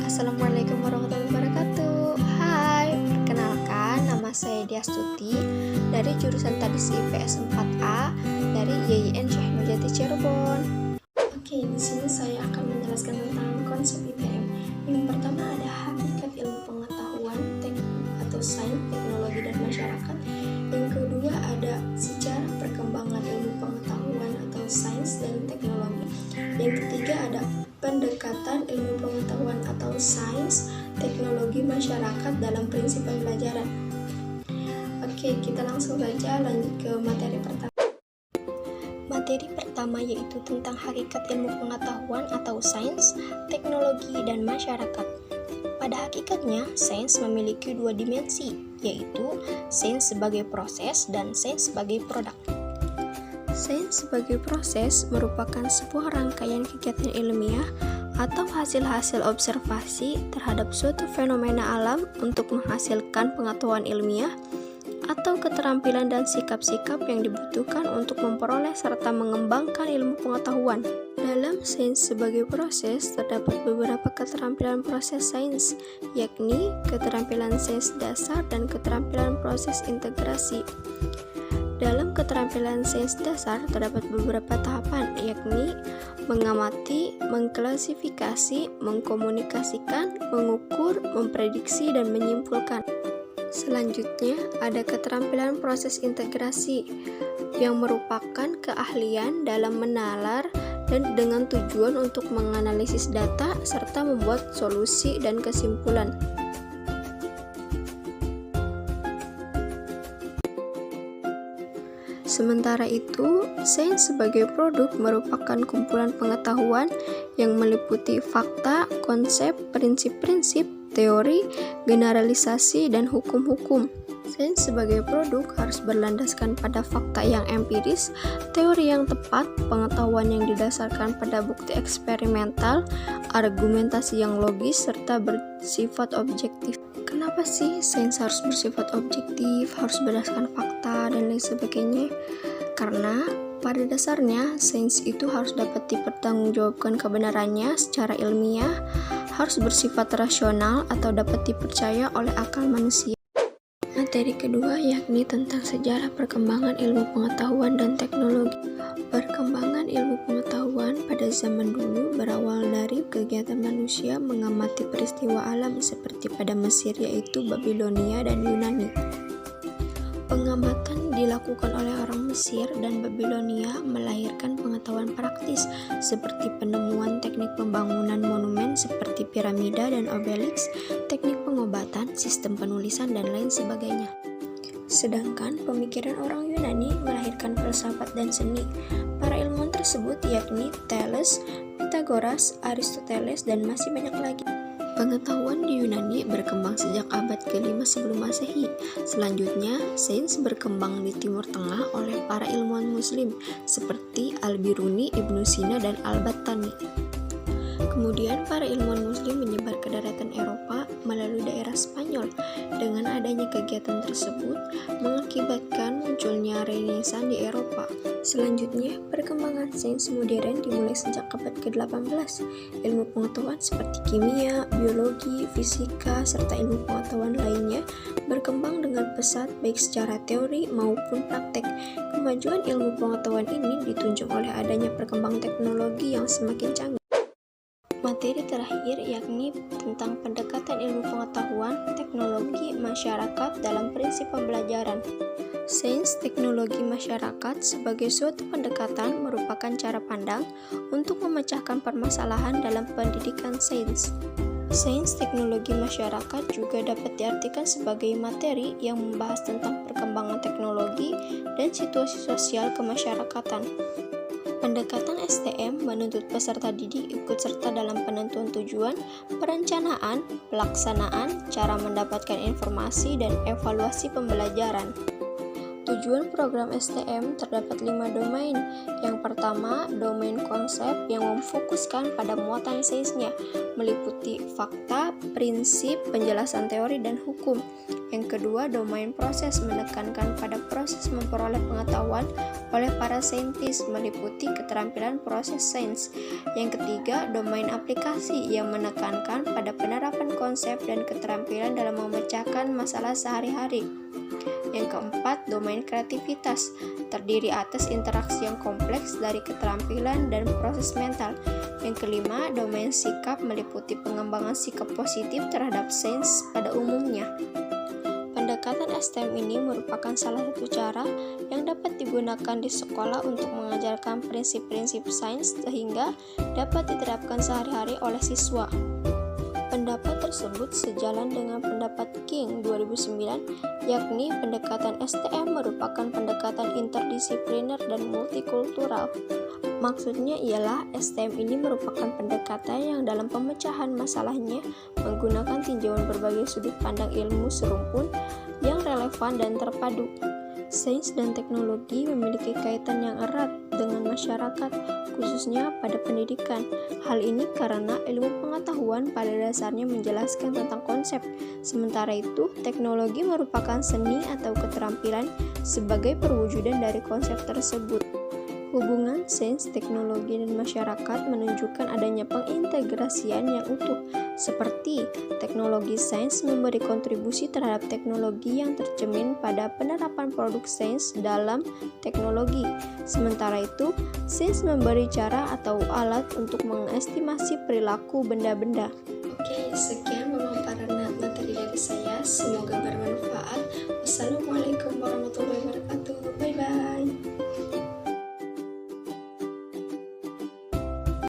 Assalamualaikum warahmatullahi wabarakatuh. Hai, perkenalkan nama saya Diastuti dari jurusan Tadis IPS 4A dari YIN Syekh Nurjati Cirebon. Oke, di sini saya akan menjelaskan tentang konsep IPM. Yang pertama ada hakikat ilmu pengetahuan, atau sains, teknologi dan masyarakat. Yang kedua ada sejarah perkembangan ilmu pengetahuan atau sains dan teknologi. Yang ketiga ada pendekatan ilmu pengetahuan atau sains, teknologi masyarakat dalam prinsip pembelajaran. Oke, kita langsung saja lanjut ke materi pertama. Materi pertama yaitu tentang hakikat ilmu pengetahuan atau sains, teknologi, dan masyarakat. Pada hakikatnya, sains memiliki dua dimensi, yaitu sains sebagai proses dan sains sebagai produk. Sains sebagai proses merupakan sebuah rangkaian kegiatan ilmiah atau hasil-hasil observasi terhadap suatu fenomena alam untuk menghasilkan pengetahuan ilmiah atau keterampilan dan sikap-sikap yang dibutuhkan untuk memperoleh serta mengembangkan ilmu pengetahuan. Dalam sains sebagai proses terdapat beberapa keterampilan proses sains, yakni keterampilan sains dasar dan keterampilan proses integrasi. Dalam keterampilan sains dasar terdapat beberapa tahapan, yakni mengamati, mengklasifikasi, mengkomunikasikan, mengukur, memprediksi, dan menyimpulkan. Selanjutnya, ada keterampilan proses integrasi yang merupakan keahlian dalam menalar dan dengan tujuan untuk menganalisis data serta membuat solusi dan kesimpulan. Sementara itu, sains sebagai produk merupakan kumpulan pengetahuan yang meliputi fakta, konsep, prinsip-prinsip, teori, generalisasi, dan hukum-hukum. Sains sebagai produk harus berlandaskan pada fakta yang empiris, teori yang tepat, pengetahuan yang didasarkan pada bukti eksperimental, argumentasi yang logis, serta bersifat objektif. Kenapa sih sains harus bersifat objektif, harus berdasarkan fakta, dan lain sebagainya? Karena pada dasarnya sains itu harus dapat dipertanggungjawabkan kebenarannya secara ilmiah, harus bersifat rasional atau dapat dipercaya oleh akal manusia. Materi kedua yakni tentang sejarah perkembangan ilmu pengetahuan dan teknologi. Perkembangan ilmu pengetahuan pada zaman dulu berawal dari kegiatan manusia mengamati peristiwa alam seperti pada Mesir yaitu Babilonia dan Yunani. Pengamatan dilakukan oleh orang Mesir dan Babilonia melahirkan pengetahuan praktis seperti penemuan teknik pembangunan monumen seperti piramida dan obelisk, teknik pengobatan, sistem penulisan, dan lain sebagainya. Sedangkan pemikiran orang Yunani melahirkan filsafat dan seni. Para ilmuwan tersebut yakni Thales, Pythagoras, Aristoteles, dan masih banyak lagi. Pengetahuan di Yunani berkembang sejak abad ke-5 sebelum Masehi. Selanjutnya, sains berkembang di Timur Tengah oleh para ilmuwan Muslim seperti Al-Biruni, Ibnu Sina, dan Al-Battani. Kemudian, para ilmuwan Muslim menyebar ke daratan Eropa melalui daerah Spanyol. Dengan adanya kegiatan tersebut, mengakibatkan munculnya Renaissance di Eropa. Selanjutnya, perkembangan sains modern dimulai sejak abad ke-18. Ilmu pengetahuan seperti kimia, biologi, fisika, serta ilmu pengetahuan lainnya berkembang dengan pesat baik secara teori maupun praktek. Kemajuan ilmu pengetahuan ini ditunjang oleh adanya perkembangan teknologi yang semakin canggih. Materi terakhir yakni tentang pendekatan ilmu pengetahuan, teknologi, masyarakat dalam prinsip pembelajaran. Sains teknologi masyarakat sebagai suatu pendekatan merupakan cara pandang untuk memecahkan permasalahan dalam pendidikan sains. Sains teknologi masyarakat juga dapat diartikan sebagai materi yang membahas tentang perkembangan teknologi dan situasi sosial kemasyarakatan. Pendekatan STM menuntut peserta didik ikut serta dalam penentuan tujuan, perencanaan, pelaksanaan, cara mendapatkan informasi, dan evaluasi pembelajaran. Tujuan program STM terdapat 5 domain. Yang pertama, domain konsep yang memfokuskan pada muatan sainsnya, meliputi fakta, prinsip, penjelasan teori, dan hukum. Yang kedua, domain proses menekankan pada proses memperoleh pengetahuan oleh para saintis, meliputi keterampilan proses sains. Yang ketiga, domain aplikasi yang menekankan pada penerapan konsep dan keterampilan dalam memecahkan masalah sehari-hari. Yang keempat, domain kreativitas, terdiri atas interaksi yang kompleks dari keterampilan dan proses mental. Yang kelima, domain sikap meliputi pengembangan sikap positif terhadap sains pada umumnya. Pendekatan STM ini merupakan salah satu cara yang dapat digunakan di sekolah untuk mengajarkan prinsip-prinsip sains sehingga dapat diterapkan sehari-hari oleh siswa. Pendapat tersebut sejalan dengan pendapat King 2009, yakni pendekatan STM merupakan pendekatan interdisipliner dan multikultural. Maksudnya ialah STM ini merupakan pendekatan yang dalam pemecahan masalahnya menggunakan tinjauan berbagai sudut pandang ilmu serumpun yang relevan dan terpadu. Sains dan teknologi memiliki kaitan yang erat dengan masyarakat, khususnya pada pendidikan. Hal ini karena ilmu pengetahuan pada dasarnya menjelaskan tentang konsep, sementara itu teknologi merupakan seni atau keterampilan sebagai perwujudan dari konsep tersebut. Hubungan sains, teknologi, dan masyarakat menunjukkan adanya pengintegrasian yang utuh, seperti teknologi sains memberi kontribusi terhadap teknologi yang tercermin pada penerapan produk sains dalam teknologi. Sementara itu, sains memberi cara atau alat untuk mengestimasi perilaku benda-benda. Oke, sekian pemaparan materi dari saya. Semoga